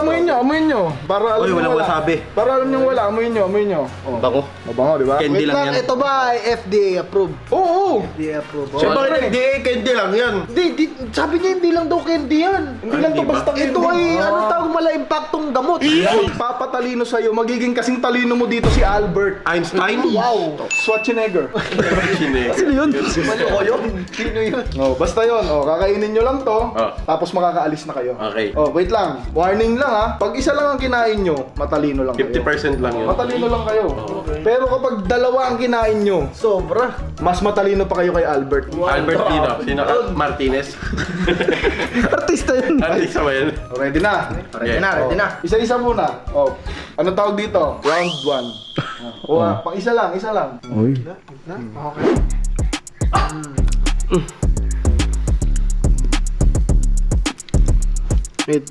amuin nyo. Para alam Uy, nyo walang wala. wasabi. Para alam nyo wala, amuin nyo. Oh. Bango. Mabango, di ba? Candy Wait lang lang, yan. ito ba ay FDA approved? Oo! FDA approved. So, Oh. bakit hindi? Candy lang yan. Hindi, sabi niya hindi lang daw candy yan. Hindi lang to Hindi ba? basta Ito ay ano tawag mala impactong gamot. Papatalino sa'yo, magiging kasing talino mo dito si Albert. Einstein? Wow! Schwarzenegger. Sino yun? Maloko yun. Sino yun? Oh, basta yon. Oh, kakainin nyo lang to, tapos makakaalis na kayo. Okay. Oh, wait lang. Warning lang ha. Pag isa lang ang kinain nyo, matalino lang kayo. 50% lang yun. Matalino lang kayo. Pero kapag dalawa ang kinain nyo, Sobra. mas matalino pa kayo kay Albert. Albert Pino. Sino ka? Martinez. Artista yun. Artista ba yan? Ready na? Ready na, ready na. Isa-isa muna. Oh, ano tawag dito? Round 1. Oh, pang isa lang, isa lang. Okay. Wait.